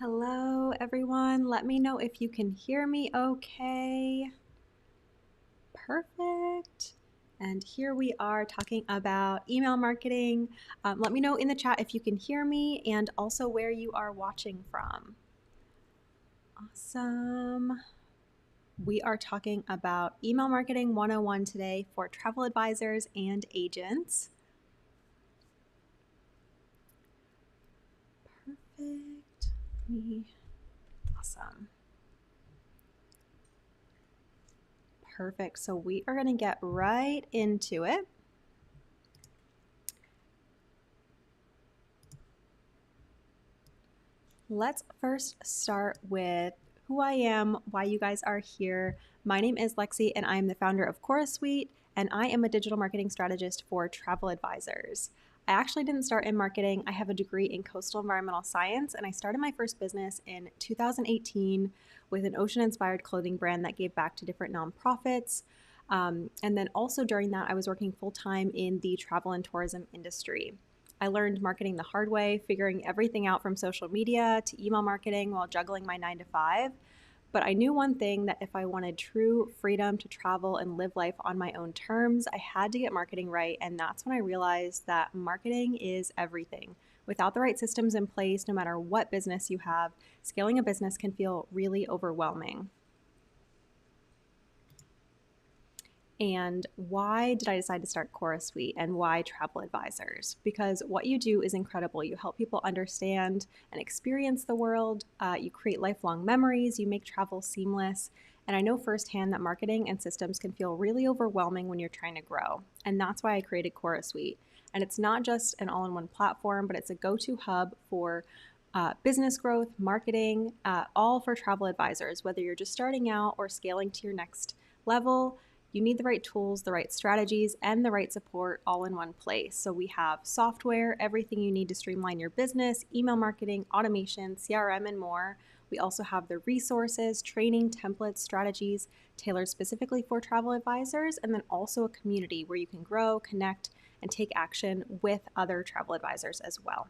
Hello, everyone. Let me know if you can hear me okay. Perfect. And here we are talking about email marketing. Let me know in the chat if you can hear me and also where you are watching from. Awesome. We are talking about email marketing 101 today for travel advisors and agents. Perfect. Awesome. Perfect. So we are going to get right into it. Let's first start with who I am, why you guys are here. My name is Lexi, and I am the founder of CoraSuite, and I am a digital marketing strategist for travel advisors. I actually didn't start in marketing. I have a degree in coastal environmental science, and I started my first business in 2018 with an ocean-inspired clothing brand that gave back to different nonprofits. And then also during that, I was working full-time in the travel and tourism industry. I learned marketing the hard way, figuring everything out from social media to email marketing while juggling my 9 to 5. But I knew one thing, that if I wanted true freedom to travel and live life on my own terms, I had to get marketing right. And that's when I realized that marketing is everything. Without the right systems in place, no matter what business you have, scaling a business can feel really overwhelming. And why did I decide to start CoraSuite and why travel advisors? Because what you do is incredible. You help people understand and experience the world. You create lifelong memories. You make travel seamless. And I know firsthand that marketing and systems can feel really overwhelming when you're trying to grow. And that's why I created CoraSuite. And it's not just an all-in-one platform, but it's a go-to hub for business growth, marketing, all for travel advisors. Whether you're just starting out or scaling to your next level, you need the right tools, the right strategies, and the right support all in one place. So we have software, everything you need to streamline your business, email marketing, automation, CRM, and more. We also have the resources, training, templates, strategies tailored specifically for travel advisors, and then also a community where you can grow, connect, and take action with other travel advisors as well.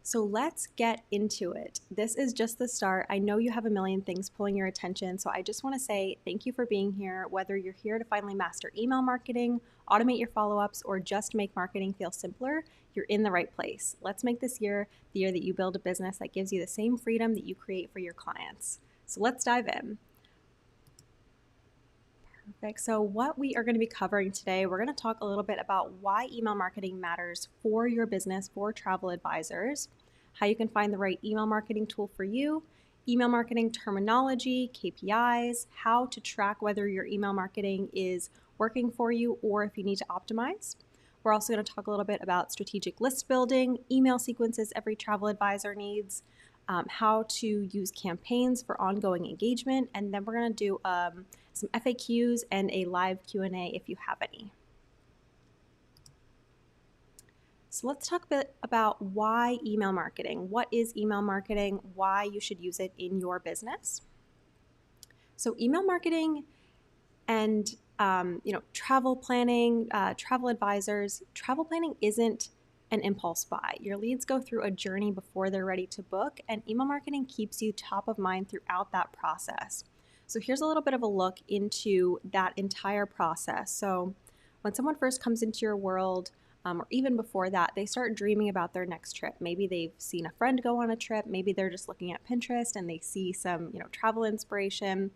So let's get into it. This is just the start. I know you have a million things pulling your attention, so I just want to say thank you for being here. Whether you're here to finally master email marketing, automate your follow-ups, or just make marketing feel simpler, you're in the right place. Let's make this year the year that you build a business that gives you the same freedom that you create for your clients. So let's dive in. Perfect. So what we are going to be covering today, we're going to talk a little bit about why email marketing matters for your business, for travel advisors, how you can find the right email marketing tool for you, email marketing terminology, KPIs, how to track whether your email marketing is working for you or if you need to optimize. We're also going to talk a little bit about strategic list building, email sequences every travel advisor needs, how to use campaigns for ongoing engagement, and then we're going to do some FAQs and a live Q&A if you have any. So let's talk a bit about why email marketing. What is email marketing? Why you should use it in your business? So email marketing and travel planning, travel advisors, travel planning isn't an impulse buy. Your leads go through a journey before they're ready to book, and email marketing keeps you top of mind throughout that process. So here's a little bit of a look into that entire process. So when someone first comes into your world, or even before that, they start dreaming about their next trip. Maybe they've seen a friend go on a trip. Maybe they're just looking at Pinterest and they see some, travel inspiration.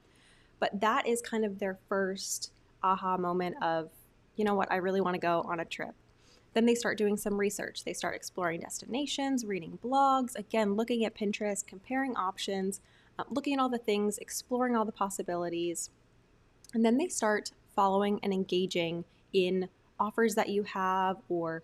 But that is kind of their first aha moment of, you know what, I really want to go on a trip. Then they start doing some research. They start exploring destinations, reading blogs, again, looking at Pinterest, comparing options, looking at all the things, exploring all the possibilities. And then they start following and engaging in offers that you have or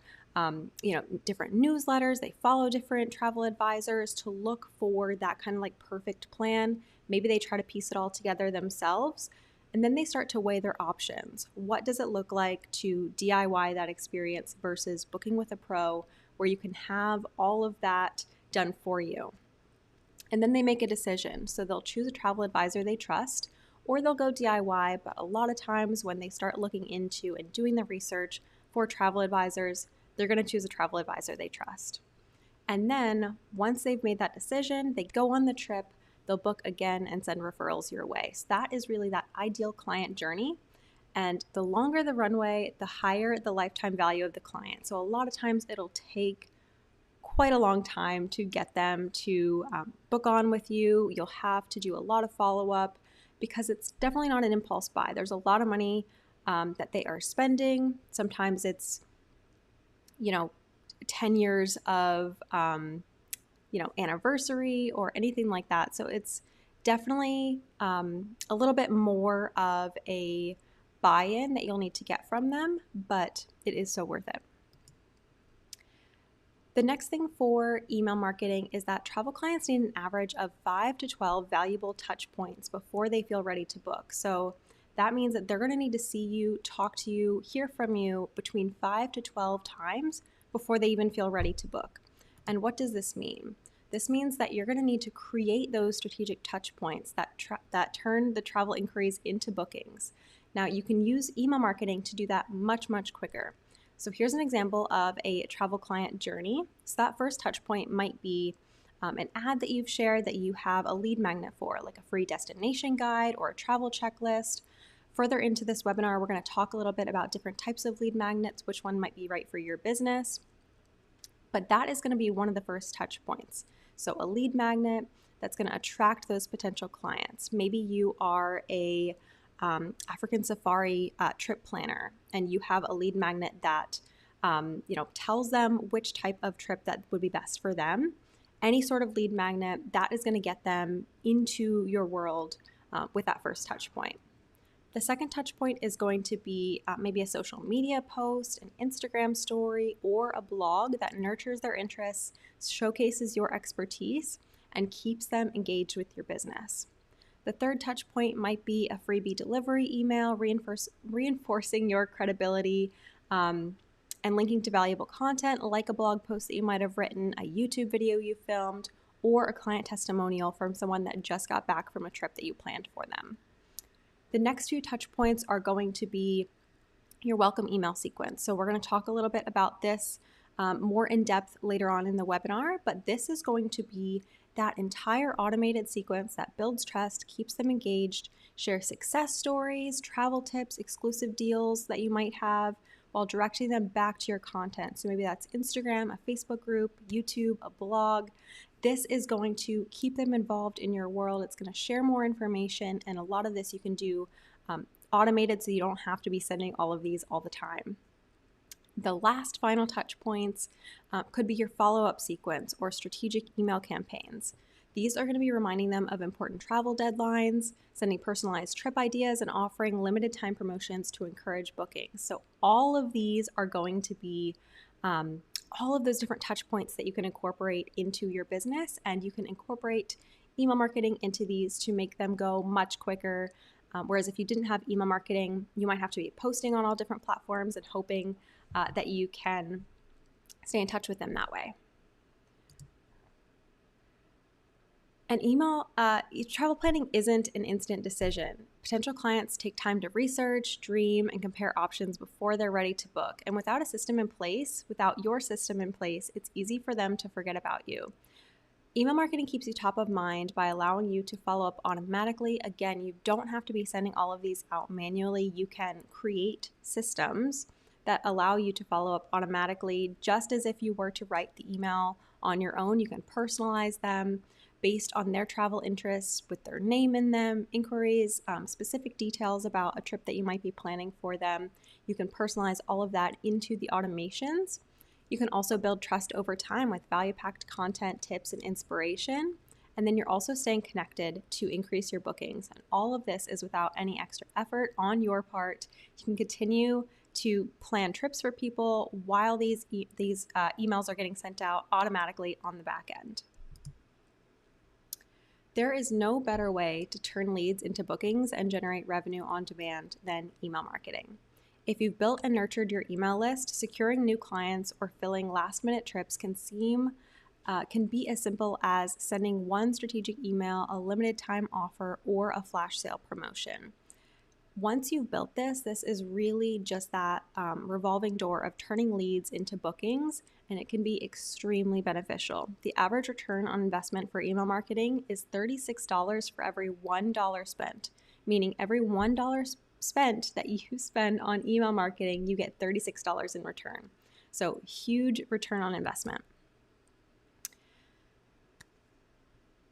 different newsletters. They follow different travel advisors to look for that kind of like perfect plan. Maybe they try to piece it all together themselves. And then they start to weigh their options. What does it look like to DIY that experience versus booking with a pro where you can have all of that done for you? And then they make a decision. So they'll choose a travel advisor they trust, or they'll go DIY. But a lot of times when they start looking into and doing the research for travel advisors, they're going to choose a travel advisor they trust. And then once they've made that decision, they go on the trip, they'll book again and send referrals your way. So that is really that ideal client journey. And the longer the runway, the higher the lifetime value of the client. So a lot of times it'll take quite a long time to get them to book on with you. You'll have to do a lot of follow-up because it's definitely not an impulse buy. There's a lot of money that they are spending. Sometimes it's, 10 years of, anniversary or anything like that. So it's definitely a little bit more of a buy-in that you'll need to get from them, but it is so worth it. The next thing for email marketing is that travel clients need an average of 5 to 12 valuable touch points before they feel ready to book. So that means that they're going to need to see you, talk to you, hear from you between 5 to 12 times before they even feel ready to book. And what does this mean? This means that you're going to need to create those strategic touch points that turn the travel inquiries into bookings. Now, you can use email marketing to do that much, much quicker. So here's an example of a travel client journey. So that first touch point might be an ad that you've shared that you have a lead magnet for, like a free destination guide or a travel checklist. Further into this webinar, we're going to talk a little bit about different types of lead magnets, which one might be right for your business. But that is going to be one of the first touch points. So a lead magnet that's going to attract those potential clients. Maybe you are a African safari trip planner, and you have a lead magnet that tells them which type of trip that would be best for them. Any sort of lead magnet that is going to get them into your world with that first touch point. The second touch point is going to be maybe a social media post, an Instagram story, or a blog that nurtures their interests, showcases your expertise, and keeps them engaged with your business. The third touch point might be a freebie delivery email, reinforcing your credibility and linking to valuable content like a blog post that you might have written, a YouTube video you filmed, or a client testimonial from someone that just got back from a trip that you planned for them. The next few touch points are going to be your welcome email sequence. So we're going to talk a little bit about this more in depth later on in the webinar, but this is going to be that entire automated sequence that builds trust, keeps them engaged, shares success stories, travel tips, exclusive deals that you might have, while directing them back to your content. So maybe that's Instagram, a Facebook group, YouTube, a blog. This is going to keep them involved in your world. It's going to share more information, and a lot of this you can do automated so you don't have to be sending all of these all the time. The last final touch points could be your follow-up sequence or strategic email campaigns. These are going to be reminding them of important travel deadlines, sending personalized trip ideas, and offering limited time promotions to encourage bookings. So all of these are going to be all of those different touch points that you can incorporate into your business, and you can incorporate email marketing into these to make them go much quicker. Whereas if you didn't have email marketing, you might have to be posting on all different platforms and hoping that you can stay in touch with them that way. And travel planning isn't an instant decision. Potential clients take time to research, dream, and compare options before they're ready to book. And without a system in place, without your system in place, it's easy for them to forget about you. Email marketing keeps you top of mind by allowing you to follow up automatically. Again, you don't have to be sending all of these out manually. You can create systems that allow you to follow up automatically, just as if you were to write the email on your own. You can personalize them based on their travel interests with their name in them, inquiries, specific details about a trip that you might be planning for them. You can personalize all of that into the automations. You can also build trust over time with value-packed content, tips, and inspiration. And then you're also staying connected to increase your bookings. And all of this is without any extra effort on your part. You can continue to plan trips for people while these emails are getting sent out automatically on the back end. There is no better way to turn leads into bookings and generate revenue on demand than email marketing. If you've built and nurtured your email list, securing new clients or filling last-minute trips can be as simple as sending one strategic email, a limited time offer, or a flash sale promotion. Once you've built this is really just that revolving door of turning leads into bookings and it can be extremely beneficial. The average return on investment for email marketing is $36 for every $1 spent, meaning every $1 spent that you spend on email marketing, you get $36 in return. So huge return on investment.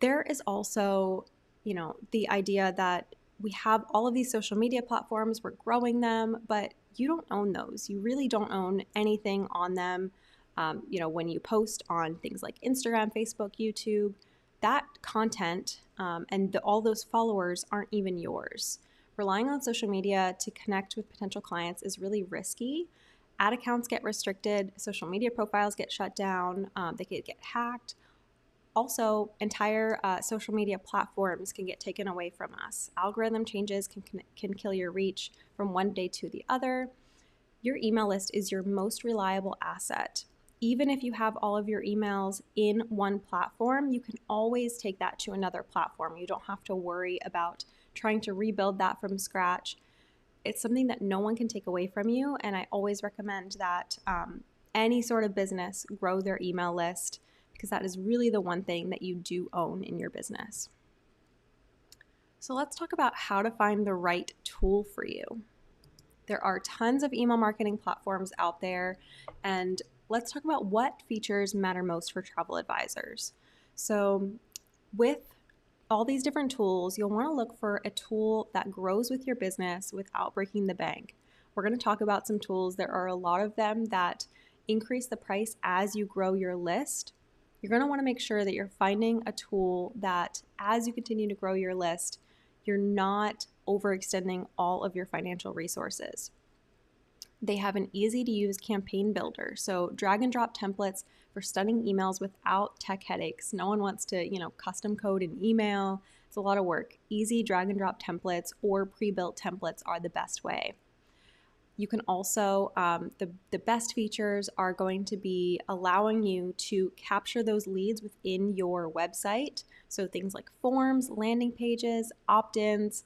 There is also, the idea that we have all of these social media platforms, we're growing them, but you don't own those. You really don't own anything on them. When you post on things like Instagram, Facebook, YouTube, that content and all those followers aren't even yours. Relying on social media to connect with potential clients is really risky. Ad accounts get restricted, social media profiles get shut down, they could get hacked. Also, entire social media platforms can get taken away from us. Algorithm changes can kill your reach from one day to the other. Your email list is your most reliable asset. Even if you have all of your emails in one platform, you can always take that to another platform. You don't have to worry about trying to rebuild that from scratch. It's something that no one can take away from you, and I always recommend that any sort of business grow their email list, because that is really the one thing that you do own in your business. So let's talk about how to find the right tool for you. There are tons of email marketing platforms out there, and let's talk about what features matter most for travel advisors. So with all these different tools, you'll want to look for a tool that grows with your business without breaking the bank. We're going to talk about some tools. There are a lot of them that increase the price as you grow your list. You're going to want to make sure that you're finding a tool that, as you continue to grow your list, you're not overextending all of your financial resources. They have an easy-to-use campaign builder, so drag and drop templates for stunning emails without tech headaches. No one wants to, custom code an email. It's a lot of work. Easy drag and drop templates or pre-built templates are the best way. You can also, the best features are going to be allowing you to capture those leads within your website. So things like forms, landing pages, opt-ins,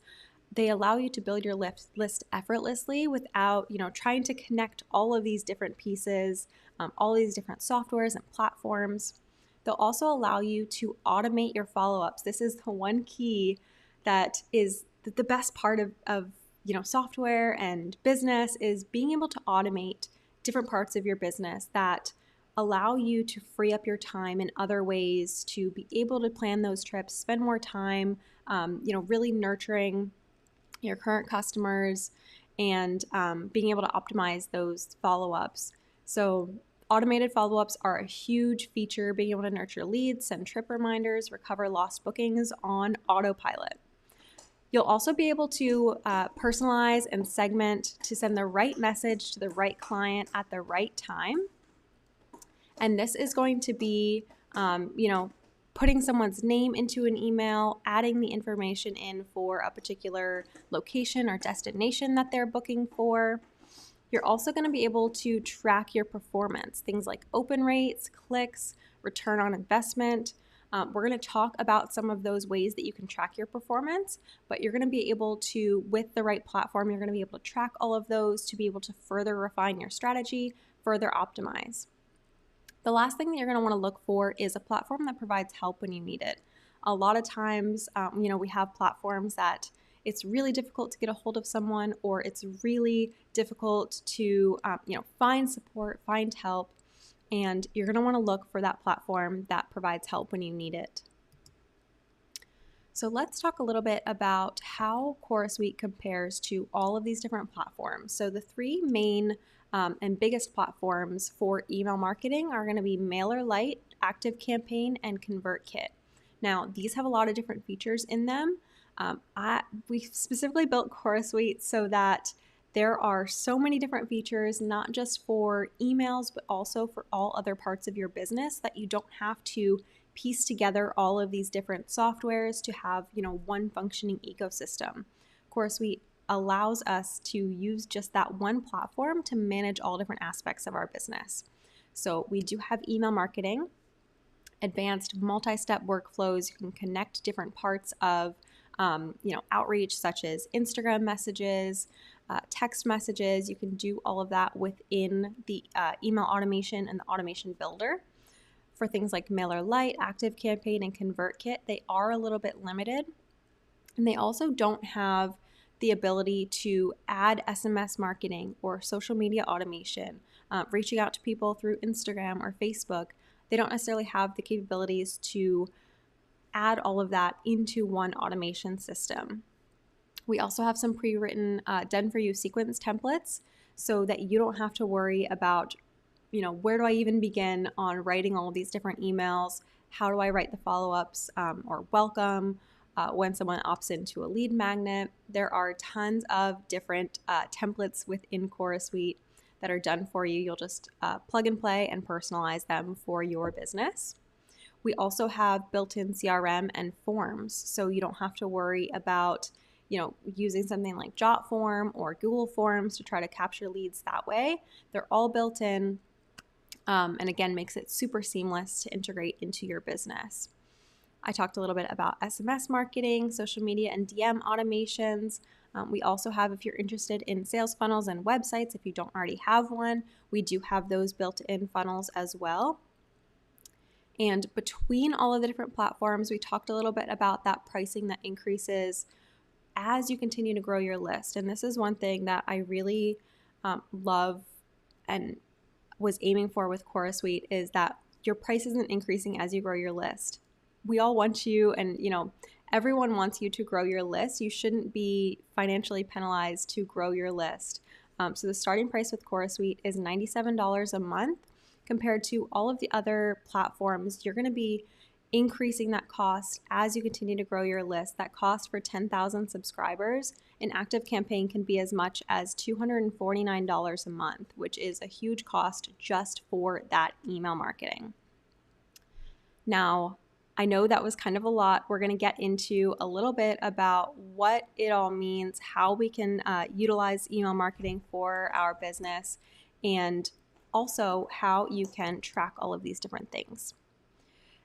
they allow you to build your list effortlessly without, trying to connect all of these different pieces, all these different softwares and platforms. They'll also allow you to automate your follow-ups. This is the one key that is the best part of software and business, is being able to automate different parts of your business that allow you to free up your time in other ways to be able to plan those trips, spend more time, really nurturing your current customers and being able to optimize those follow-ups. So automated follow-ups are a huge feature, being able to nurture leads, send trip reminders, recover lost bookings on autopilot. You'll also be able to personalize and segment to send the right message to the right client at the right time. And this is going to be, putting someone's name into an email, adding the information in for a particular location or destination that they're booking for. You're also going to be able to track your performance, things like open rates, clicks, return on investment. We're going to talk about some of those ways that you can track your performance, but you're going to be able to, with the right platform, you're going to be able to track all of those to be able to further refine your strategy, further optimize. The last thing that you're going to want to look for is a platform that provides help when you need it. A lot of times, we have platforms that it's really difficult to get a hold of someone, or it's really difficult to, find support, find help. And you're going to want to look for that platform that provides help when you need it. So let's talk a little bit about how ChorusSuite compares to all of these different platforms. So the three main and biggest platforms for email marketing are going to be MailerLite, ActiveCampaign, and ConvertKit. Now, these have a lot of different features in them. We specifically built ChorusSuite so that there are so many different features, not just for emails, but also for all other parts of your business, that you don't have to piece together all of these different softwares to have, one functioning ecosystem. ChorusSuite allows us to use just that one platform to manage all different aspects of our business. So we do have email marketing, advanced multi-step workflows. You can connect different parts of outreach, such as Instagram messages, text messages. You can do all of that within the email automation and the automation builder. For things like MailerLite, ActiveCampaign, and ConvertKit, they are a little bit limited. And they also don't have the ability to add SMS marketing or social media automation, reaching out to people through Instagram or Facebook. They don't necessarily have the capabilities to add all of that into one automation system. We also have some pre-written done-for-you sequence templates so that you don't have to worry about, where do I even begin on writing all of these different emails? How do I write the follow-ups or welcome when someone opts into a lead magnet? There are tons of different templates within ChorusSuite that are done for you. You'll just plug and play and personalize them for your business. We also have built-in CRM and forms, so you don't have to worry about using something like Jotform or Google Forms to try to capture leads that way. They're all built in, and again, makes it super seamless to integrate into your business. I talked a little bit about SMS marketing, social media, and DM automations. We also have, if you're interested in sales funnels and websites, if you don't already have one, we do have those built-in funnels as well. And between all of the different platforms, we talked a little bit about that pricing that increases as you continue to grow your list. And this is one thing that I really love and was aiming for with ChorusSuite, is that your price isn't increasing as you grow your list. We all want you, and everyone wants you to grow your list. You shouldn't be financially penalized to grow your list. So the starting price with ChorusSuite is $97 a month. Compared to all of the other platforms, you're going to be increasing that cost as you continue to grow your list. That cost for 10,000 subscribers in ActiveCampaign can be as much as $249 a month, which is a huge cost just for that email marketing. Now, I know that was kind of a lot. We're going to get into a little bit about what it all means, how we can utilize email marketing for our business, and also how you can track all of these different things.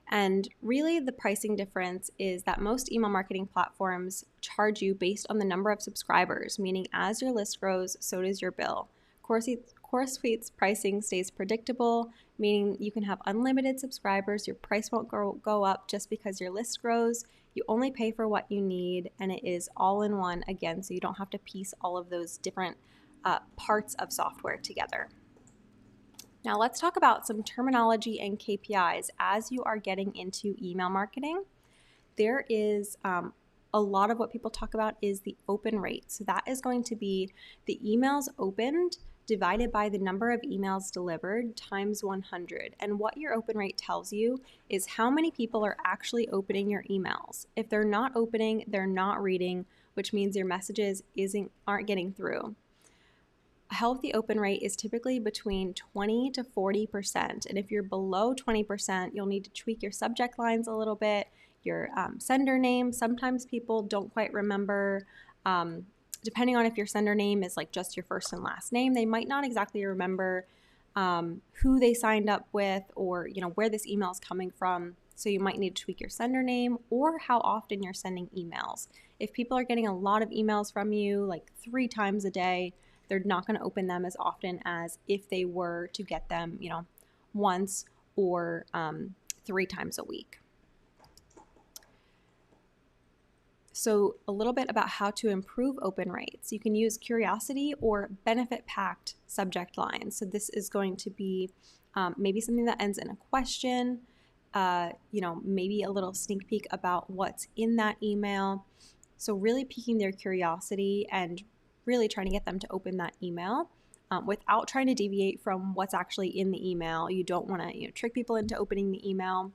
And really, the pricing difference is that most email marketing platforms charge you based on the number of subscribers, meaning as your list grows, so does your bill. ChorusSuite's pricing stays predictable, meaning you can have unlimited subscribers. Your price won't go up just because your list grows. You only pay for what you need, and it is all in one again, so you don't have to piece all of those different parts of software together. Now let's talk about some terminology and KPIs as you are getting into email marketing. There is a lot of what people talk about is the open rate. So that is going to be the emails opened divided by the number of emails delivered times 100. And what your open rate tells you is how many people are actually opening your emails. If they're not opening, they're not reading, which means your messages aren't getting through. A healthy open rate is typically between 20 to 40%. And if you're below 20%, you'll need to tweak your subject lines a little bit, your sender name. Sometimes people don't quite remember, depending on if your sender name is like just your first and last name, they might not exactly remember who they signed up with, or where this email is coming from. So you might need to tweak your sender name or how often you're sending emails. If people are getting a lot of emails from you, like 3 times a day, they're not going to open them as often as if they were to get them, once or 3 times a week. So a little bit about how to improve open rates. You can use curiosity or benefit-packed subject lines. So this is going to be maybe something that ends in a question, maybe a little sneak peek about what's in that email. So really piquing their curiosity and really trying to get them to open that email without trying to deviate from what's actually in the email. You don't want to trick people into opening the email,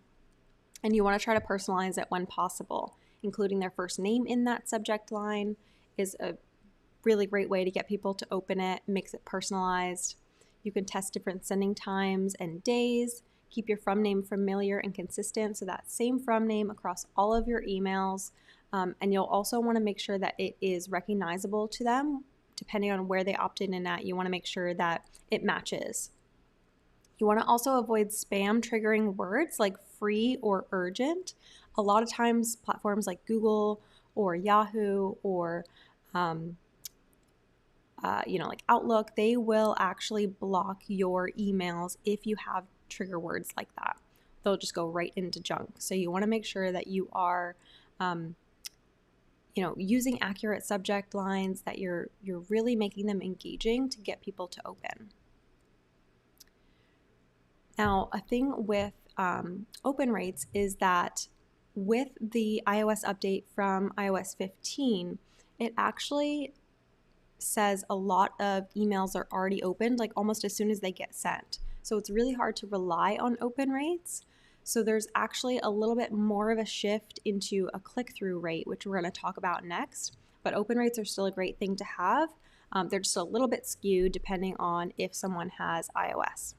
and you want to try to personalize it when possible. Including their first name in that subject line is a really great way to get people to open it, makes it personalized. You can test different sending times and days. Keep your from name familiar and consistent, so that same from name across all of your emails. And you'll also want to make sure that it is recognizable to them. Depending on where they opted in at, you want to make sure that it matches. You want to also avoid spam triggering words like free or urgent. A lot of times platforms like Google or Yahoo or like Outlook, they will actually block your emails if you have trigger words like that. They'll just go right into junk. So you want to make sure that you are, using accurate subject lines, that you're really making them engaging to get people to open. Now, a thing with open rates is that with the iOS update from iOS 15, it actually says a lot of emails are already opened, like almost as soon as they get sent. So it's really hard to rely on open rates. So there's actually a little bit more of a shift into a click-through rate, which we're going to talk about next. But open rates are still a great thing to have. They're just a little bit skewed depending on if someone has iOS.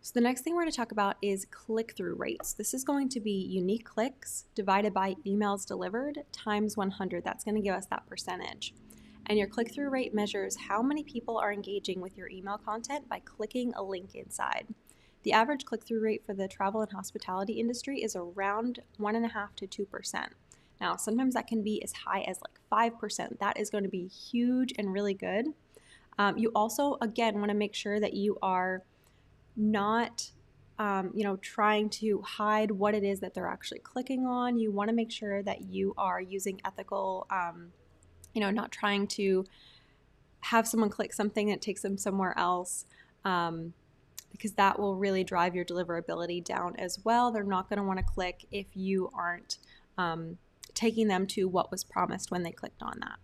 So the next thing we're going to talk about is click-through rates. This is going to be unique clicks divided by emails delivered times 100. That's going to give us that percentage. And your click-through rate measures how many people are engaging with your email content by clicking a link inside. The average click-through rate for the travel and hospitality industry is around 1.5% to 2%. Now, sometimes that can be as high as like 5%. That is going to be huge and really good. You also, again, want to make sure that you are not trying to hide what it is that they're actually clicking on. You want to make sure that you are using ethical, not trying to have someone click something that takes them somewhere else, because that will really drive your deliverability down as well. They're not going to want to click if you aren't taking them to what was promised when they clicked on that.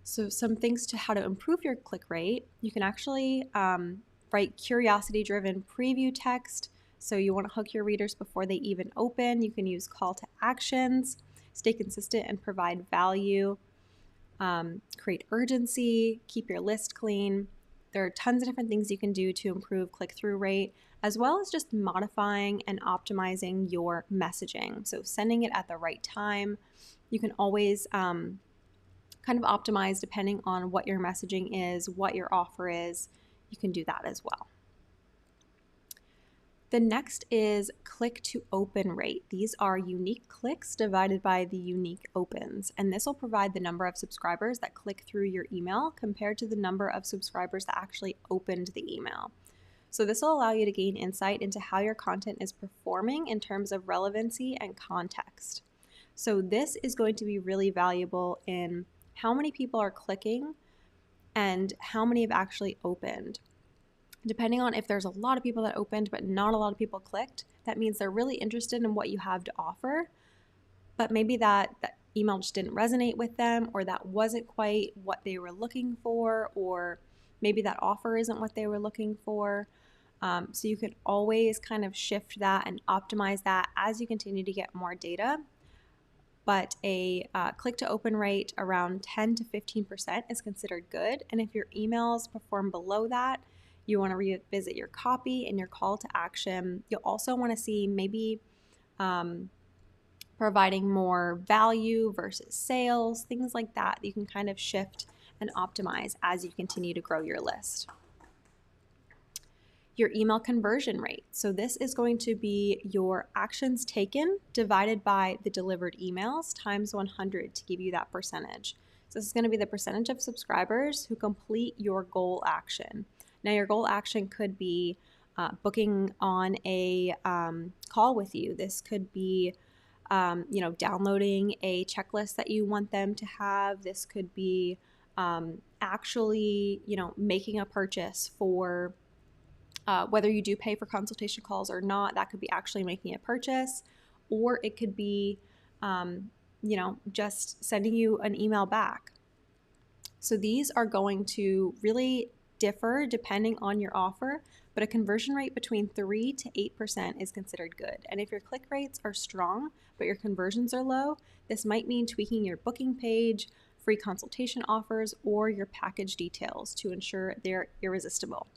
So some things to how to improve your click rate. You can actually write curiosity-driven preview text. So you want to hook your readers before they even open. You can use call to actions, stay consistent and provide value, create urgency, keep your list clean. There are tons of different things you can do to improve click-through rate, as well as just modifying and optimizing your messaging. So sending it at the right time. You can always kind of optimize depending on what your messaging is, what your offer is. You can do that as well. The next is click to open rate. These are unique clicks divided by the unique opens, and this will provide the number of subscribers that click through your email compared to the number of subscribers that actually opened the email. So this will allow you to gain insight into how your content is performing in terms of relevancy and context. So this is going to be really valuable in how many people are clicking and how many have actually opened. Depending on if there's a lot of people that opened but not a lot of people clicked, that means they're really interested in what you have to offer, but maybe that email just didn't resonate with them, or that wasn't quite what they were looking for, or maybe that offer isn't what they were looking for. So you can always kind of shift that and optimize that as you continue to get more data. But a click to open rate around 10 to 15% is considered good. And if your emails perform below that, you want to revisit your copy and your call to action. You'll also want to see maybe providing more value versus sales, things like that. You can kind of shift and optimize as you continue to grow your list. Your email conversion rate. So this is going to be your actions taken divided by the delivered emails times 100 to give you that percentage. So this is going to be the percentage of subscribers who complete your goal action. Now your goal action could be booking on a call with you. This could be downloading a checklist that you want them to have. This could be actually making a purchase for whether you do pay for consultation calls or not. That could be actually making a purchase, or it could be, just sending you an email back. So these are going to really differ depending on your offer, but a conversion rate between 3 to 8% is considered good. And if your click rates are strong, but your conversions are low, this might mean tweaking your booking page, free consultation offers, or your package details to ensure they're irresistible.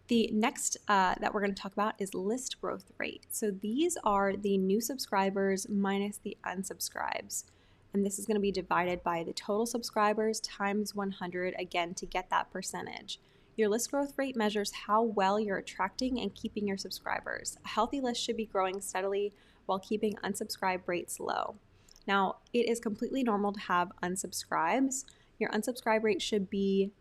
The next that we're going to talk about is list growth rate. So these are the new subscribers minus the unsubscribes. And this is going to be divided by the total subscribers times 100, again, to get that percentage. Your list growth rate measures how well you're attracting and keeping your subscribers. A healthy list should be growing steadily while keeping unsubscribe rates low. Now, it is completely normal to have unsubscribes. Your unsubscribe rate should be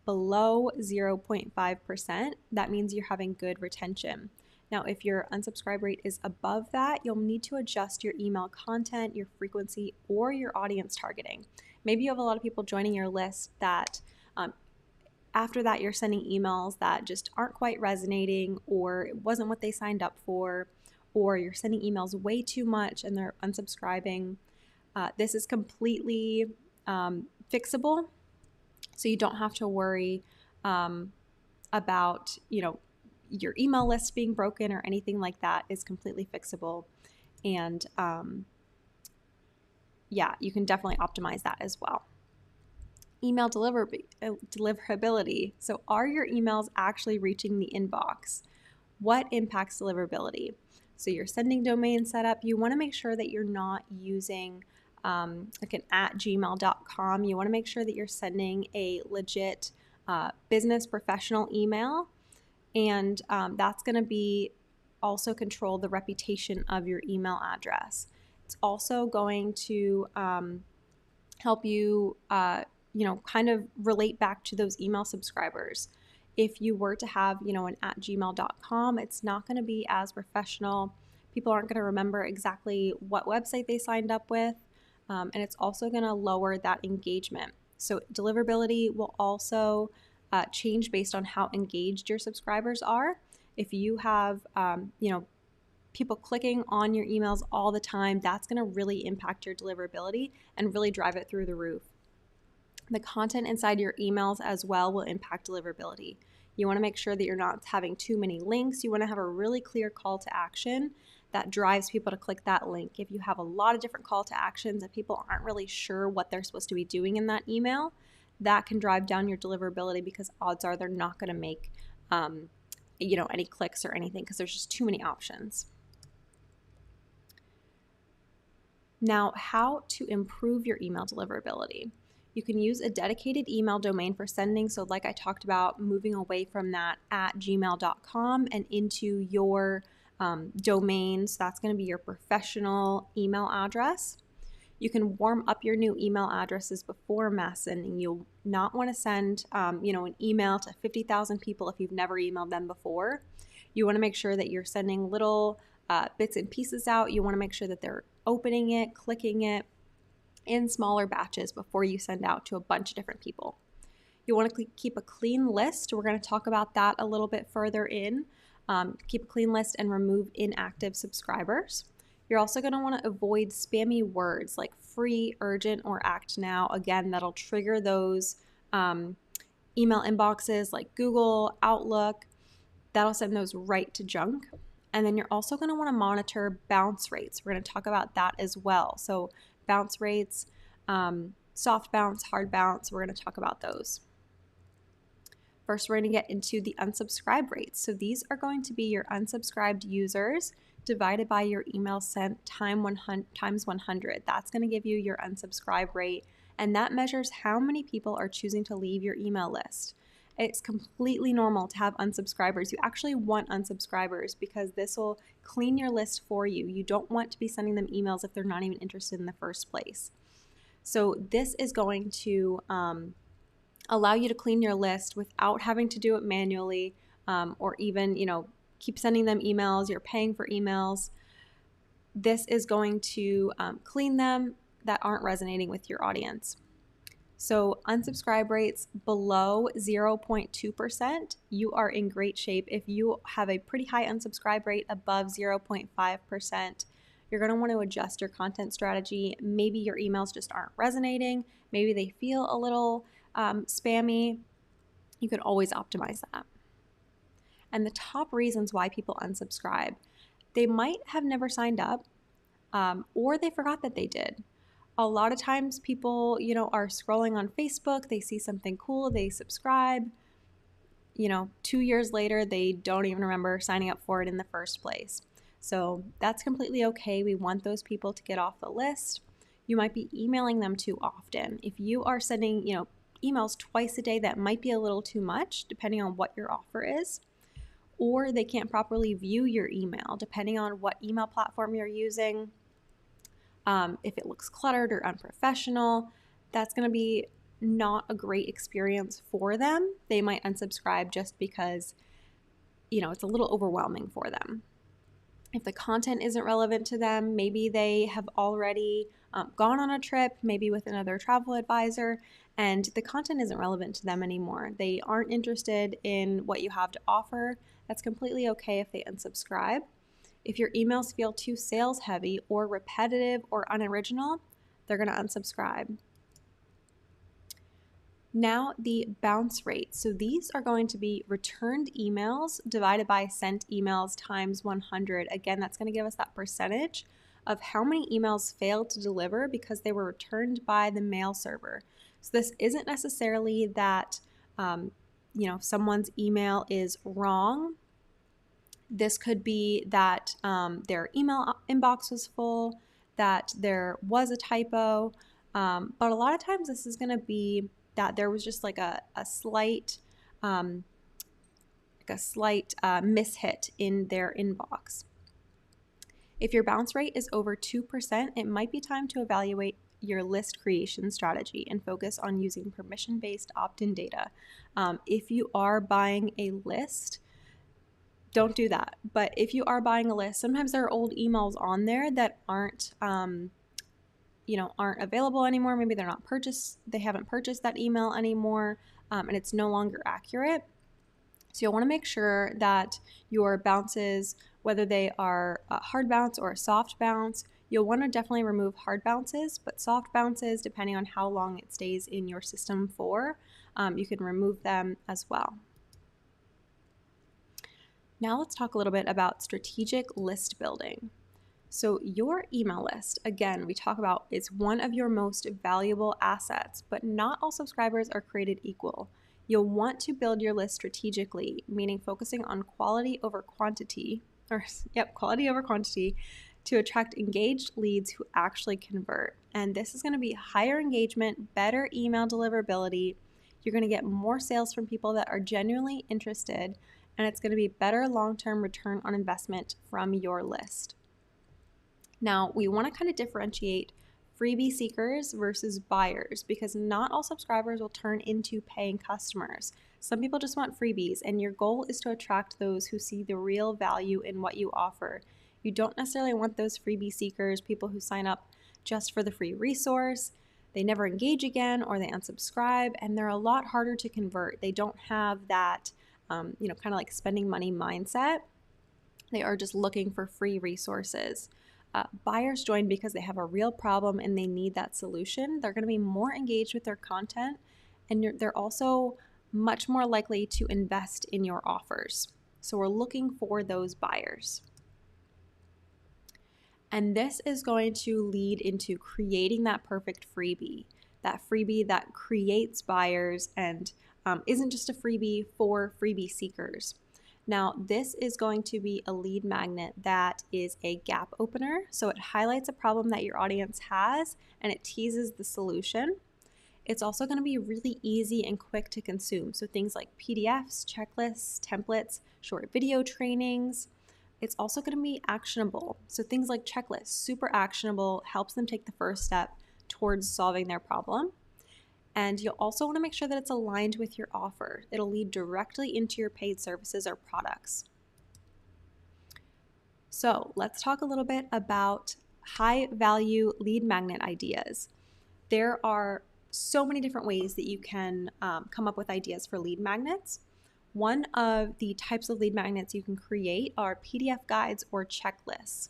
below 0.5%. That means you're having good retention. Now, if your unsubscribe rate is above that, you'll need to adjust your email content, your frequency, or your audience targeting. Maybe you have a lot of people joining your list that after that you're sending emails that just aren't quite resonating, or it wasn't what they signed up for, or you're sending emails way too much and they're unsubscribing. This is completely fixable, so you don't have to worry about your email list being broken or anything like that. Is completely fixable, and you can definitely optimize that as well. Email deliverability. So are your emails actually reaching the inbox? What impacts deliverability? So your sending domain setup, you want to make sure that you're not using like an @gmail.com. You want to make sure that you're sending a legit business professional email, and that's going to be also control the reputation of your email address. It's also going to help you kind of relate back to those email subscribers. If you were to have an @gmail.com, it's not going to be as professional. People aren't going to remember exactly what website they signed up with, and it's also going to lower that engagement. So deliverability will also change based on how engaged your subscribers are. If you have people clicking on your emails all the time, that's going to really impact your deliverability and really drive it through the roof. The content inside your emails as well will impact deliverability. You want to make sure that you're not having too many links. You want to have a really clear call to action that drives people to click that link. If you have a lot of different call to actions and people aren't really sure what they're supposed to be doing in that email, that can drive down your deliverability, because odds are they're not going to make any clicks or anything, because there's just too many options. Now, how to improve your email deliverability. You can use a dedicated email domain for sending. So like I talked about, moving away from that @gmail.com and into your domain. So that's going to be your professional email address. You can warm up your new email addresses before mass sending. You'll not want to send an email to 50,000 people if you've never emailed them before. You want to make sure that you're sending little bits and pieces out. You want to make sure that they're opening it, clicking it in smaller batches before you send out to a bunch of different people. You want to keep a clean list. We're going to talk about that a little bit further in. Keep a clean list and remove inactive subscribers. You're also going to want to avoid spammy words like free, urgent, or act now. Again, that'll trigger those email inboxes like Google, Outlook. That'll send those right to junk. And then you're also going to want to monitor bounce rates. We're going to talk about that as well. So bounce rates, soft bounce, hard bounce, we're going to talk about those. First, we're going to get into the unsubscribe rates. So these are going to be your unsubscribed users divided by your email sent times 100. That's going to give you your unsubscribe rate, and that measures how many people are choosing to leave your email list. It's completely normal to have unsubscribers. You actually want unsubscribers because this will clean your list for you. You don't want to be sending them emails if they're not even interested in the first place. So this is going to allow you to clean your list without having to do it manually, or even, keep sending them emails. You're paying for emails. This is going to clean them that aren't resonating with your audience. So unsubscribe rates below 0.2%, you are in great shape. If you have a pretty high unsubscribe rate above 0.5%, you're going to want to adjust your content strategy. Maybe your emails just aren't resonating. Maybe they feel a little spammy. You could always optimize that. And the top reasons why people unsubscribe: they might have never signed up, or they forgot that they did. A lot of times people, are scrolling on Facebook, they see something cool, they subscribe, 2 years later, they don't even remember signing up for it in the first place. So that's completely okay. We want those people to get off the list. You might be emailing them too often. If you are sending, emails twice a day, that might be a little too much, depending on what your offer is. Or they can't properly view your email, depending on what email platform you're using. If it looks cluttered or unprofessional, that's going to be not a great experience for them. They might unsubscribe just because, it's a little overwhelming for them. If the content isn't relevant to them, maybe they have already gone on a trip, maybe with another travel advisor, and the content isn't relevant to them anymore. They aren't interested in what you have to offer. That's completely okay if they unsubscribe. If your emails feel too sales heavy or repetitive or unoriginal, they're going to unsubscribe. Now the bounce rate. So these are going to be returned emails divided by sent emails times 100. Again, that's going to give us that percentage of how many emails failed to deliver because they were returned by the mail server. So this isn't necessarily that, someone's email is wrong. This could be that their email inbox was full, that there was a typo, but a lot of times this is going to be that there was just like a slight mishit in their inbox. If your bounce rate is over 2%, it might be time to evaluate your list creation strategy and focus on using permission-based opt-in data. If you are buying a list, don't do that. But if you are buying a list, sometimes there are old emails on there that aren't available anymore. Maybe they're not purchased. They haven't purchased that email anymore, and it's no longer accurate. So you'll want to make sure that your bounces, whether they are a hard bounce or a soft bounce, you'll want to definitely remove hard bounces, but soft bounces, depending on how long it stays in your system for, you can remove them as well. Now let's talk a little bit about strategic list building. So your email list, again, we talk about it's one of your most valuable assets, but not all subscribers are created equal. You'll want to build your list strategically, meaning focusing on quality over quantity, to attract engaged leads who actually convert. And this is going to be higher engagement, better email deliverability. You're going to get more sales from people that are genuinely interested, and it's going to be better long-term return on investment from your list. Now, we want to kind of differentiate freebie seekers versus buyers because not all subscribers will turn into paying customers. Some people just want freebies, and your goal is to attract those who see the real value in what you offer. You don't necessarily want those freebie seekers, people who sign up just for the free resource. They never engage again or they unsubscribe, and they're a lot harder to convert. They don't have that, kind of like spending money mindset. They are just looking for free resources. Buyers join because they have a real problem and they need that solution. They're going to be more engaged with their content, and they're also much more likely to invest in your offers. So we're looking for those buyers. And this is going to lead into creating that perfect freebie that creates buyers and isn't just a freebie for freebie seekers. Now, this is going to be a lead magnet that is a gap opener. So it highlights a problem that your audience has and it teases the solution. It's also going to be really easy and quick to consume. So things like PDFs, checklists, templates, short video trainings. It's also going to be actionable. So things like checklists, super actionable, helps them take the first step towards solving their problem. And you'll also want to make sure that it's aligned with your offer. It'll lead directly into your paid services or products. So let's talk a little bit about high value lead magnet ideas. There are so many different ways that you can come up with ideas for lead magnets. One of the types of lead magnets you can create are PDF guides or checklists.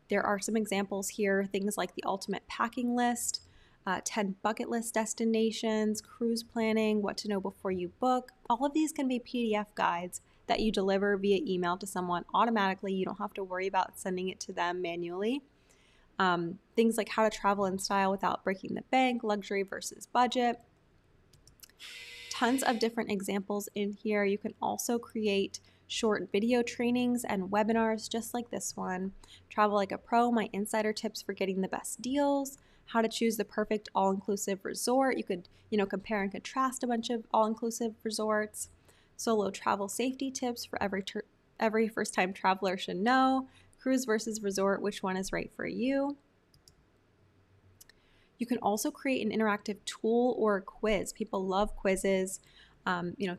There are some examples here, things like the ultimate packing list, 10 bucket list destinations, cruise planning, what to know before you book. All of these can be PDF guides that you deliver via email to someone automatically. You don't have to worry about sending it to them manually. Things like how to travel in style without breaking the bank, luxury versus budget. Tons of different examples in here. You can also create short video trainings and webinars just like this one. Travel Like a Pro, my insider tips for getting the best deals, how to choose the perfect all-inclusive resort. You could, compare and contrast a bunch of all-inclusive resorts. Solo travel safety tips for every first-time traveler should know. Cruise versus resort, which one is right for you? You can also create an interactive tool or a quiz. People love quizzes.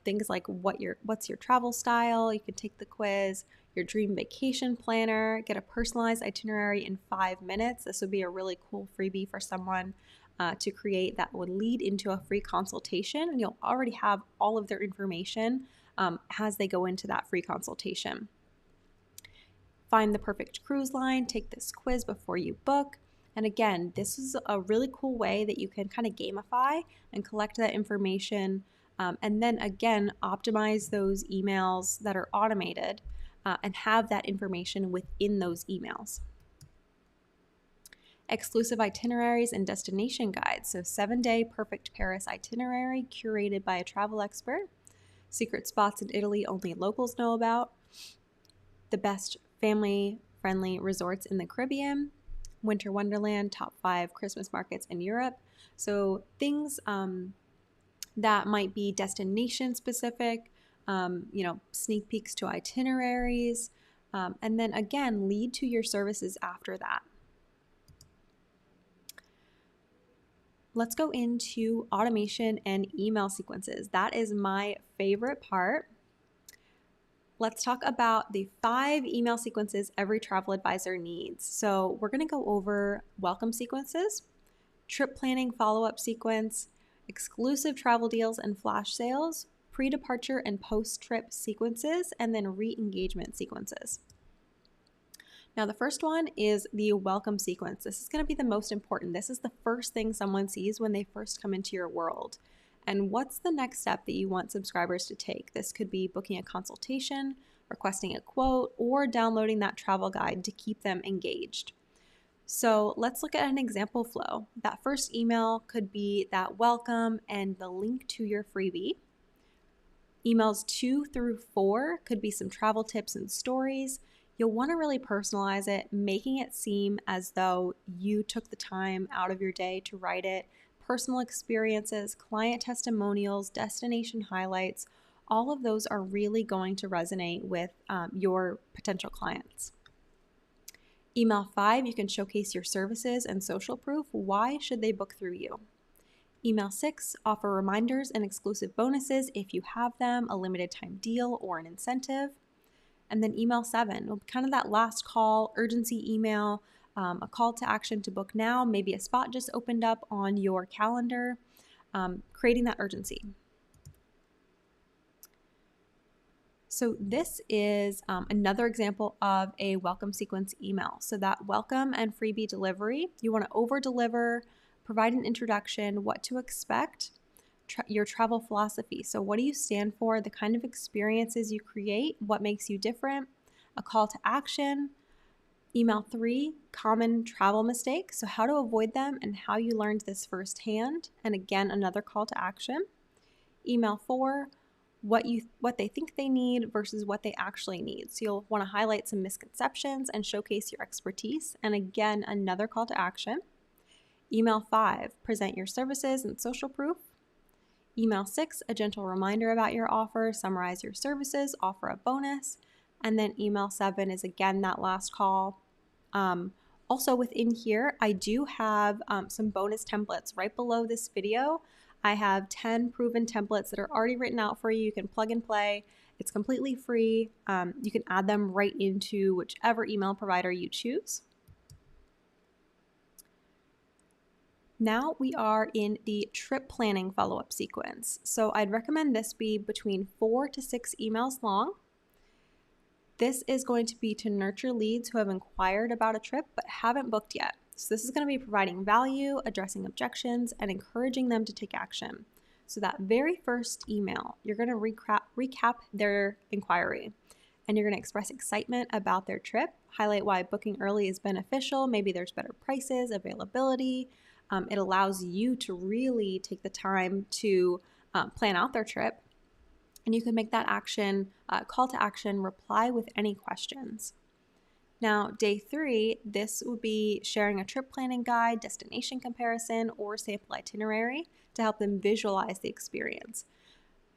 Things like what's your travel style? You can take the quiz. Your dream vacation planner. Get a personalized itinerary in 5 minutes. This would be a really cool freebie for someone to create that would lead into a free consultation, and you'll already have all of their information as they go into that free consultation. Find the perfect cruise line, take this quiz before you book. And again, this is a really cool way that you can kind of gamify and collect that information. And then again, optimize those emails that are automated and have that information within those emails. Exclusive itineraries and destination guides. So 7-day perfect Paris itinerary curated by a travel expert. Secret spots in Italy only locals know about. The best family-friendly resorts in the Caribbean. Winter Wonderland, top 5 Christmas markets in Europe. So things that might be destination specific, sneak peeks to itineraries, and then again, lead to your services after that. Let's go into automation and email sequences. That is my favorite part. Let's talk about the 5 email sequences every travel advisor needs. So we're going to go over welcome sequences, trip planning follow-up sequence, exclusive travel deals and flash sales, pre-departure and post-trip sequences, and then re-engagement sequences. Now, the first one is the welcome sequence. This is going to be the most important. This is the first thing someone sees when they first come into your world. And what's the next step that you want subscribers to take? This could be booking a consultation, requesting a quote, or downloading that travel guide to keep them engaged. So let's look at an example flow. That first email could be that welcome and the link to your freebie. Emails 2 through 4 could be some travel tips and stories. You'll want to really personalize it, making it seem as though you took the time out of your day to write it. Personal experiences, client testimonials, destination highlights, all of those are really going to resonate with your potential clients. Email 5, you can showcase your services and social proof. Why should they book through you? Email 6, offer reminders and exclusive bonuses if you have them, a limited time deal or an incentive. And then email 7, kind of that last call, urgency email, a call to action to book now, maybe a spot just opened up on your calendar, creating that urgency. So this is another example of a welcome sequence email. So that welcome and freebie delivery, you want to over deliver, provide an introduction, what to expect, your travel philosophy. So what do you stand for, the kind of experiences you create, what makes you different, a call to action. Email 3, common travel mistakes. So how to avoid them and how you learned this firsthand. And again, another call to action. Email 4, what they think they need versus what they actually need. So you'll want to highlight some misconceptions and showcase your expertise. And again, another call to action. Email 5, present your services and social proof. Email 6, a gentle reminder about your offer, summarize your services, offer a bonus. And then email 7 is again that last call. Also within here, I do have some bonus templates right below this video. I have 10 proven templates that are already written out for you. You can plug and play. It's completely free. You can add them right into whichever email provider you choose. Now we are in the trip planning follow-up sequence. So I'd recommend this be between 4 to 6 emails long. This is going to be to nurture leads who have inquired about a trip but haven't booked yet. So this is going to be providing value, addressing objections, and encouraging them to take action. So that very first email, you're going to recap their inquiry, and you're going to express excitement about their trip, highlight why booking early is beneficial, maybe there's better prices, availability. It allows you to really take the time to plan out their trip. And you can make that action, call to action, reply with any questions. Now, day 3, this would be sharing a trip planning guide, destination comparison, or sample itinerary to help them visualize the experience.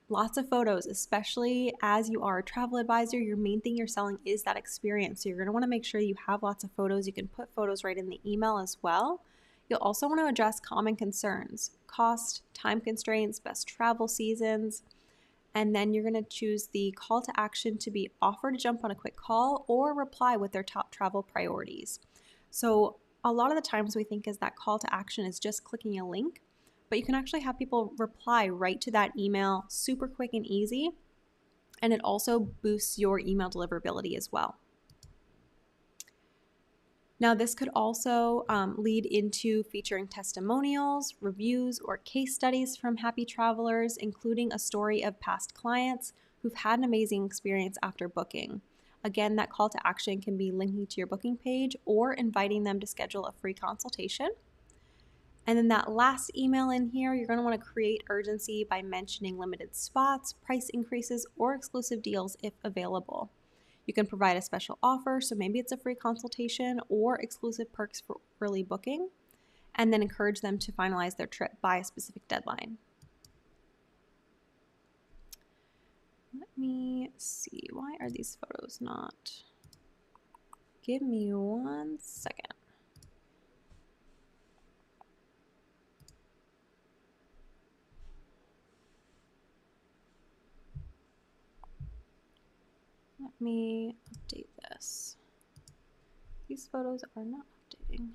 Lots of photos, especially as you are a travel advisor, your main thing you're selling is that experience. So you're going to want to make sure you have lots of photos. You can put photos right in the email as well. You'll also want to address common concerns, cost, time constraints, best travel seasons, and then you're going to choose the call to action to be offer to jump on a quick call or reply with their top travel priorities. So a lot of the times we think is that call to action is just clicking a link, but you can actually have people reply right to that email, super quick and easy, and it also boosts your email deliverability as well. Now, this could also lead into featuring testimonials, reviews, or case studies from happy travelers, including a story of past clients who've had an amazing experience after booking. Again, that call to action can be linking to your booking page or inviting them to schedule a free consultation. And then that last email in here, you're going to want to create urgency by mentioning limited spots, price increases, or exclusive deals if available. You can provide a special offer, so maybe it's a free consultation or exclusive perks for early booking, and then encourage them to finalize their trip by a specific deadline. Let me see, why are these photos not? Give me 1 second. Let me update this. These photos are not updating.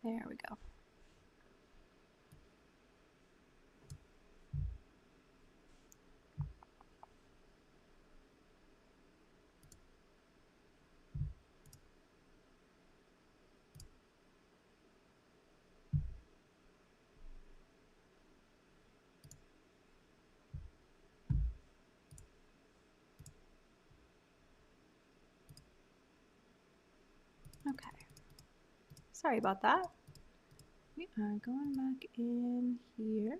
There we go. Okay. Sorry about that. We are going back in here.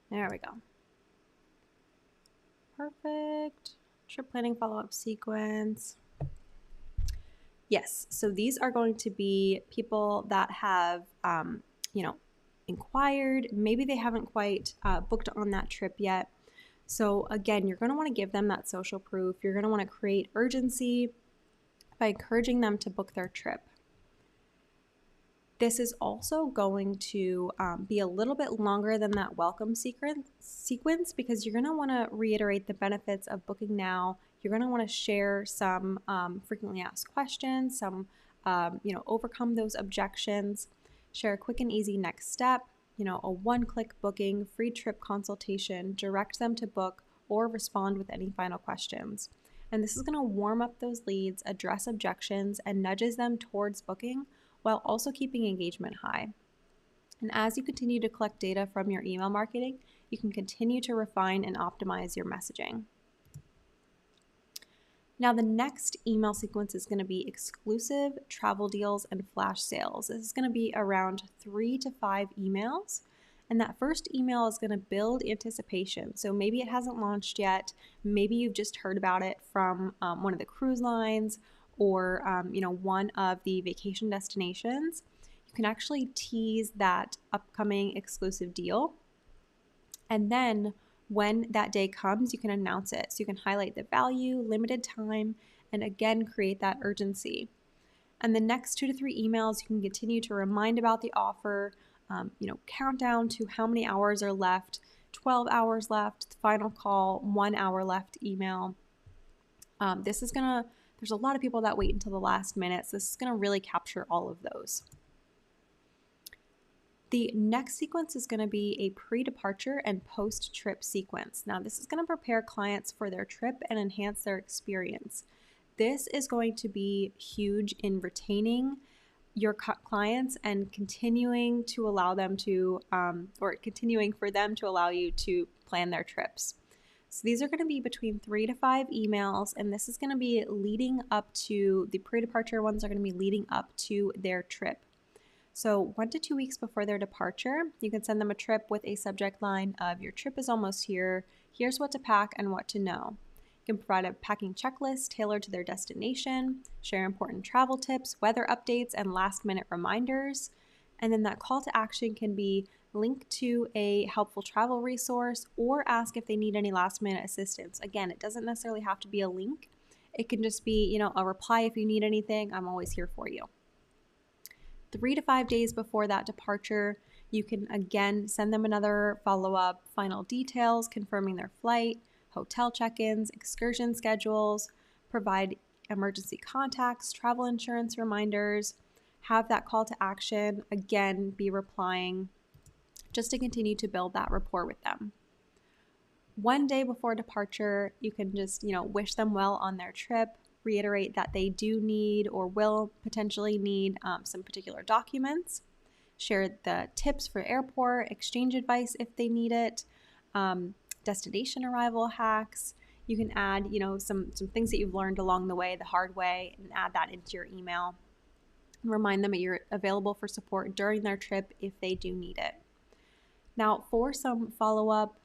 There we go. Perfect. Trip planning follow-up sequence. Yes, so these are going to be people that have, inquired. Maybe they haven't quite booked on that trip yet. So again, you're going to want to give them that social proof. You're going to want to create urgency by encouraging them to book their trip. This is also going to be a little bit longer than that welcome sequence because you're going to want to reiterate the benefits of booking now. You're going to want to share some frequently asked questions, some, overcome those objections, share a quick and easy next step, a one-click booking, free trip consultation, direct them to book, or respond with any final questions. And this is going to warm up those leads, address objections, and nudges them towards booking while also keeping engagement high. And as you continue to collect data from your email marketing, you can continue to refine and optimize your messaging. Now, the next email sequence is going to be exclusive travel deals and flash sales. This is going to be around 3 to 5 emails. And that first email is going to build anticipation. So maybe it hasn't launched yet. Maybe you've just heard about it from one of the cruise lines or one of the vacation destinations. You can actually tease that upcoming exclusive deal. And then when that day comes, you can announce it. So you can highlight the value, limited time, and again, create that urgency. And the next 2 to 3 emails, you can continue to remind about the offer, count down to how many hours are left, 12 hours left, final call, 1 hour left email. There's a lot of people that wait until the last minute, so this is gonna really capture all of those. The next sequence is gonna be a pre-departure and post-trip sequence. Now, this is gonna prepare clients for their trip and enhance their experience. This is going to be huge in retaining your clients and continuing to allow them to, continuing for them to allow you to plan their trips. So these are going to be between 3 to 5 emails, and this is going to be leading up to the pre-departure ones are going to be leading up to their trip. So 1 to 2 weeks before their departure, you can send them a trip with a subject line of your trip is almost here, here's what to pack and what to know. You can provide a packing checklist tailored to their destination, share important travel tips, weather updates, and last-minute reminders. And then that call to action can be linked to a helpful travel resource or ask if they need any last-minute assistance. Again, it doesn't necessarily have to be a link. It can just be, a reply if you need anything. I'm always here for you. 3 to 5 days before that departure, you can again send them another follow-up, final details, confirming their flight, hotel check-ins, excursion schedules, provide emergency contacts, travel insurance reminders, have that call to action, again, be replying, just to continue to build that rapport with them. 1 day before departure, you can just, wish them well on their trip, reiterate that they do need or will potentially need some particular documents, share the tips for airport, exchange advice if they need it, destination arrival hacks. You can add, some things that you've learned along the way, the hard way, and add that into your email. Remind them that you're available for support during their trip if they do need it. Now, for some follow-up,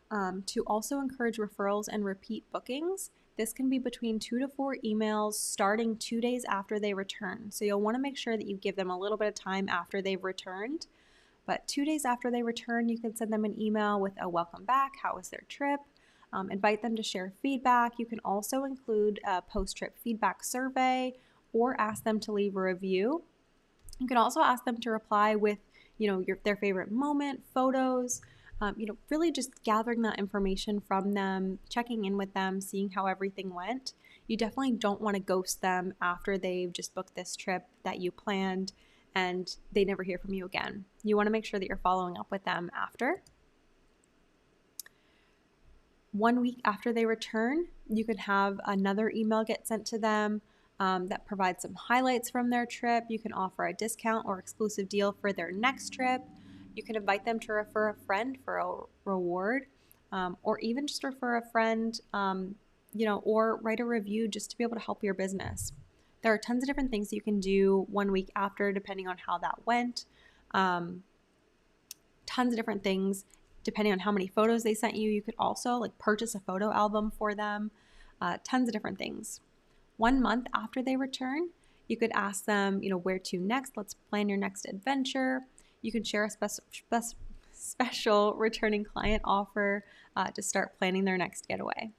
to also encourage referrals and repeat bookings, this can be between 2 to 4 emails starting 2 days after they return. So you'll want to make sure that you give them a little bit of time after they've returned. But 2 days after they return, you can send them an email with a welcome back, how was their trip, invite them to share feedback. You can also include a post-trip feedback survey or ask them to leave a review. You can also ask them to reply with, their favorite moment, photos, really just gathering that information from them, checking in with them, seeing how everything went. You definitely don't want to ghost them after they've just booked this trip that you planned and they never hear from you again. You want to make sure that you're following up with them after. 1 week after they return, you could have another email get sent to them that provides some highlights from their trip. You can offer a discount or exclusive deal for their next trip. You can invite them to refer a friend for a reward, or even just refer a friend, or write a review just to be able to help your business. There are tons of different things you can do 1 week after, depending on how that went. Tons of different things, depending on how many photos they sent you. You could also purchase a photo album for them. Tons of different things. 1 month after they return, you could ask them, where to next? Let's plan your next adventure. You can share a special returning client offer to start planning their next getaway.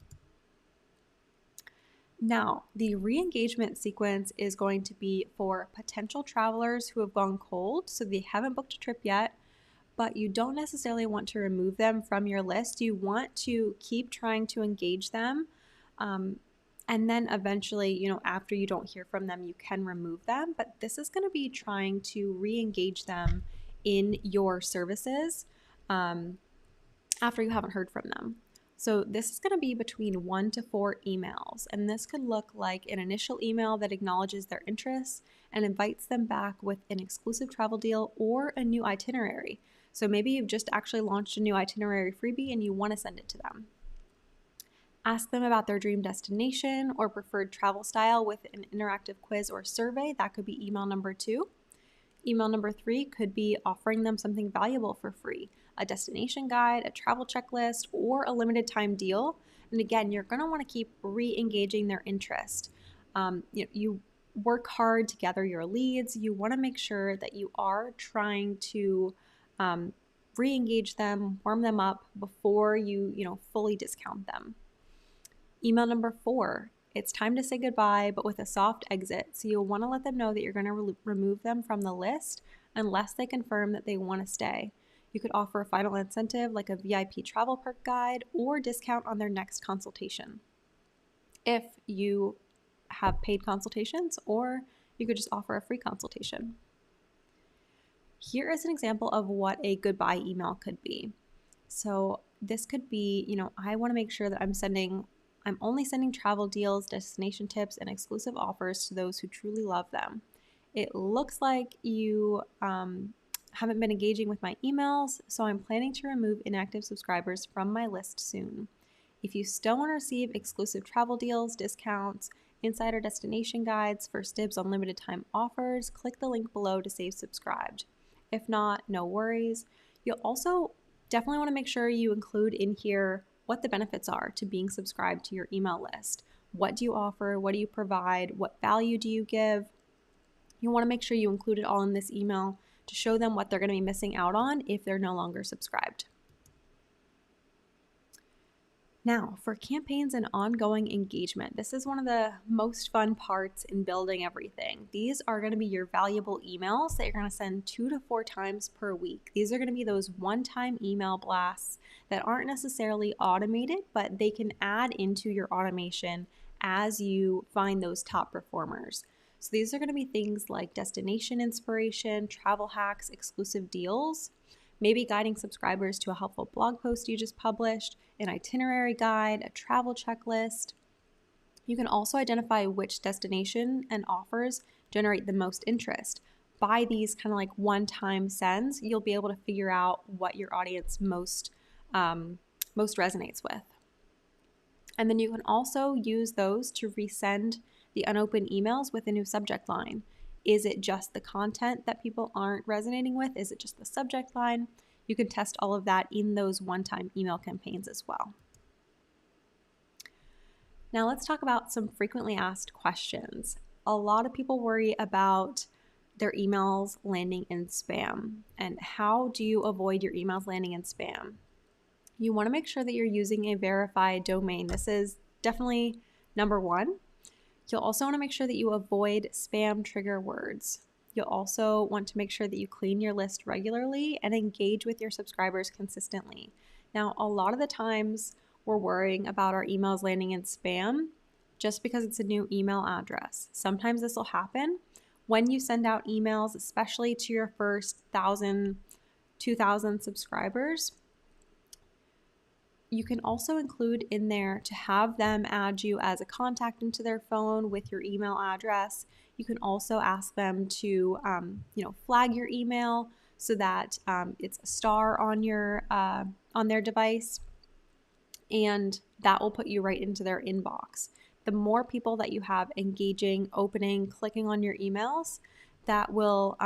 Now, the re-engagement sequence is going to be for potential travelers who have gone cold, so they haven't booked a trip yet, but you don't necessarily want to remove them from your list. You want to keep trying to engage them, and then eventually, after you don't hear from them, you can remove them. But this is going to be trying to re-engage them in your services after you haven't heard from them. So this is going to be between 1 to 4 emails, and this could look like an initial email that acknowledges their interests and invites them back with an exclusive travel deal or a new itinerary. So maybe you've just actually launched a new itinerary freebie and you want to send it to them. Ask them about their dream destination or preferred travel style with an interactive quiz or survey. That could be email number 2. Email number 3 could be offering them something valuable for free, a destination guide, a travel checklist, or a limited time deal. And again, you're going to want to keep re-engaging their interest. You work hard to gather your leads. You want to make sure that you are trying to re-engage them, warm them up before you fully discount them. Email number 4. It's time to say goodbye, but with a soft exit. So you'll want to let them know that you're going to remove them from the list unless they confirm that they want to stay. You could offer a final incentive like a VIP travel perk guide or discount on their next consultation if you have paid consultations, or you could just offer a free consultation. Here is an example of what a goodbye email could be. So this could be, I want to make sure that I'm only sending travel deals, destination tips, and exclusive offers to those who truly love them. It looks like you haven't been engaging with my emails, so I'm planning to remove inactive subscribers from my list soon. If you still want to receive exclusive travel deals, discounts, insider destination guides, first dibs on limited time offers, click the link below to stay subscribed. If not, no worries. You'll also definitely want to make sure you include in here what the benefits are to being subscribed to your email list. What do you offer? What do you provide? What value do you give? You want to make sure you include it all in this email to show them what they're going to be missing out on if they're no longer subscribed. Now, for campaigns and ongoing engagement, this is one of the most fun parts in building everything. These are going to be your valuable emails that you're going to send 2 to 4 times per week. These are going to be those one-time email blasts that aren't necessarily automated, but they can add into your automation as you find those top performers. So these are going to be things like destination inspiration, travel hacks, exclusive deals, maybe guiding subscribers to a helpful blog post you just published, an itinerary guide, a travel checklist. You can also identify which destination and offers generate the most interest. By these kind of like one-time sends, you'll be able to figure out what your audience most resonates with. And then you can also use those to resend the unopened emails with a new subject line. Is it just the content that people aren't resonating with? Is it just the subject line? You can test all of that in those one-time email campaigns as well. Now let's talk about some frequently asked questions. A lot of people worry about their emails landing in spam. And how do you avoid your emails landing in spam? You want to make sure that you're using a verified domain. This is definitely number one. You'll also want to make sure that you avoid spam trigger words. You'll also want to make sure that you clean your list regularly and engage with your subscribers consistently. Now, a lot of the times we're worrying about our emails landing in spam just because it's a new email address. Sometimes this will happen when you send out emails, especially to your first 1,000, 2,000 subscribers. You can also include in there to have them add you as a contact into their phone with your email address. You can also ask them to, flag your email so that it's a star on their device, and that will put you right into their inbox. The more people that you have engaging, opening, clicking on your emails, that will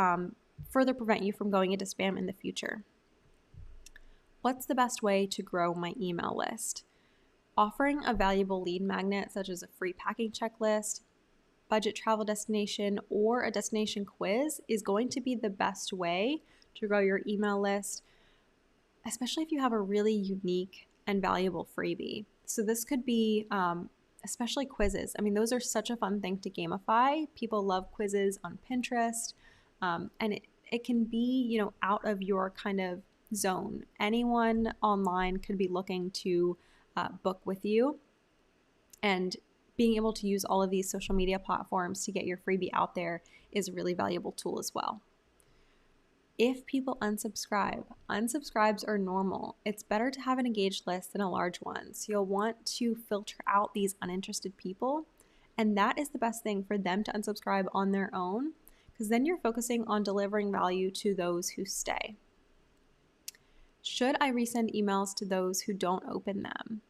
further prevent you from going into spam in the future. What's the best way to grow my email list? Offering a valuable lead magnet such as a free packing checklist, budget travel destination, or a destination quiz is going to be the best way to grow your email list, especially if you have a really unique and valuable freebie. So this could be especially quizzes. I mean, those are such a fun thing to gamify. People love quizzes on Pinterest, and it can be, out of your kind of zone. Anyone online could be looking to book with you, and being able to use all of these social media platforms to get your freebie out there is a really valuable tool as well. If people unsubscribes are normal. It's better to have an engaged list than a large one. So you'll want to filter out these uninterested people, and that is the best thing for them to unsubscribe on their own, because then you're focusing on delivering value to those who stay. Should I resend emails to those who don't open them?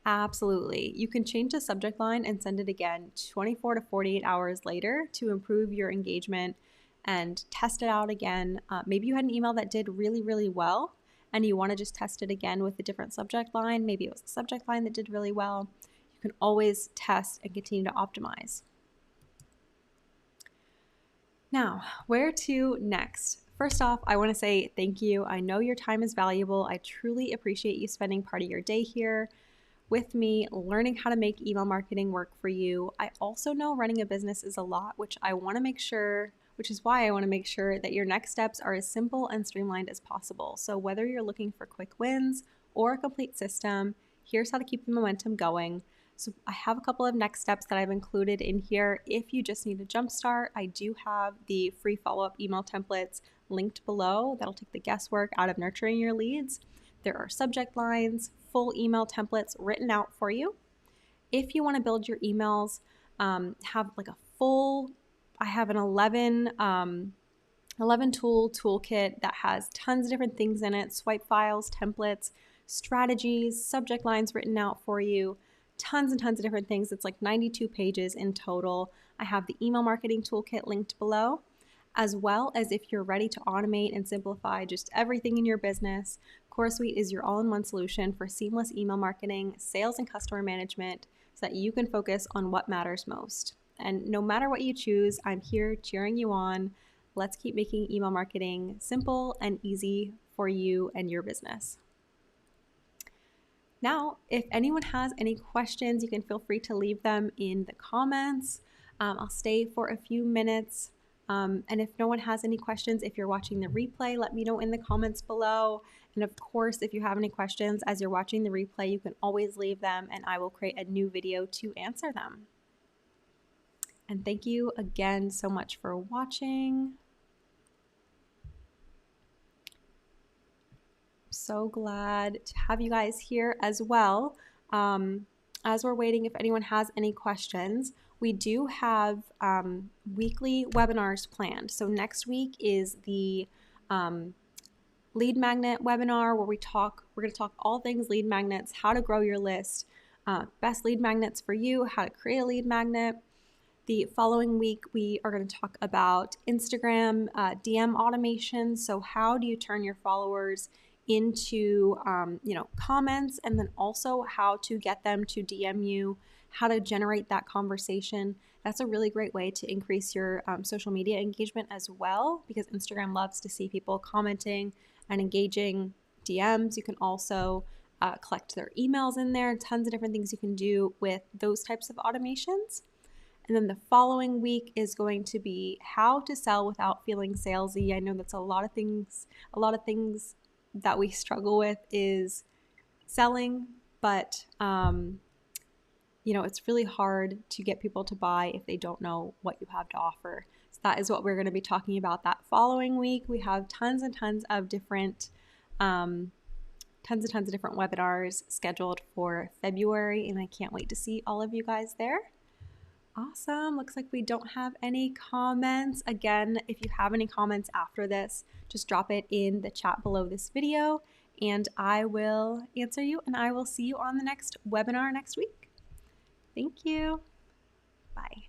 Absolutely. You can change the subject line and send it again 24 to 48 hours later to improve your engagement and test it out again. Maybe you had an email that did really, really well and you want to just test it again with a different subject line. Maybe it was the subject line that did really well. You can always test and continue to optimize. Now, where to next? First off, I want to say thank you. I know your time is valuable. I truly appreciate you spending part of your day here with me, learning how to make email marketing work for you. I also know running a business is a lot, which is why I want to make sure that your next steps are as simple and streamlined as possible. So whether you're looking for quick wins or a complete system, here's how to keep the momentum going. So I have a couple of next steps that I've included in here. If you just need a jump start, I do have the free follow-up email templates linked below. That'll take the guesswork out of nurturing your leads. There are subject lines, full email templates written out for you. If you want to build your emails, have like a full, I have an 11 11 tool toolkit that has tons of different things in it, swipe files, templates, strategies, subject lines written out for you, tons and tons of different things. It's like 92 pages in total. I have the email marketing toolkit linked below, as well as if you're ready to automate and simplify just everything in your business. CoreSuite is your all-in-one solution for seamless email marketing, sales, and customer management so that you can focus on what matters most. And no matter what you choose, I'm here cheering you on. Let's keep making email marketing simple and easy for you and your business. Now, if anyone has any questions, you can feel free to leave them in the comments. I'll stay for a few minutes. And if no one has any questions, if you're watching the replay, let me know in the comments below. And of course, if you have any questions as you're watching the replay, you can always leave them and I will create a new video to answer them. And thank you again so much for watching. So glad to have you guys here as well. As we're waiting, if anyone has any questions, we do have weekly webinars planned. So next week is the lead magnet webinar where we're going to talk all things lead magnets, how to grow your list, best lead magnets for you, how to create a lead magnet. The following week, we are going to talk about Instagram DM automation. So how do you turn your followers into comments, and then also how to get them to DM you, how to generate that conversation. That's a really great way to increase your social media engagement as well, because Instagram loves to see people commenting and engaging DMs. You can also collect their emails in there, tons of different things you can do with those types of automations. And then the following week is going to be how to sell without feeling salesy. I know that's a lot of things that we struggle with is selling, but it's really hard to get people to buy if they don't know what you have to offer. So that is what we're going to be talking about that following week. We have tons and tons of different webinars scheduled for February, and I can't wait to see all of you guys there. Awesome. Looks like we don't have any comments. Again, if you have any comments after this, just drop it in the chat below this video and I will answer you, and I will see you on the next webinar next week. Thank you. Bye.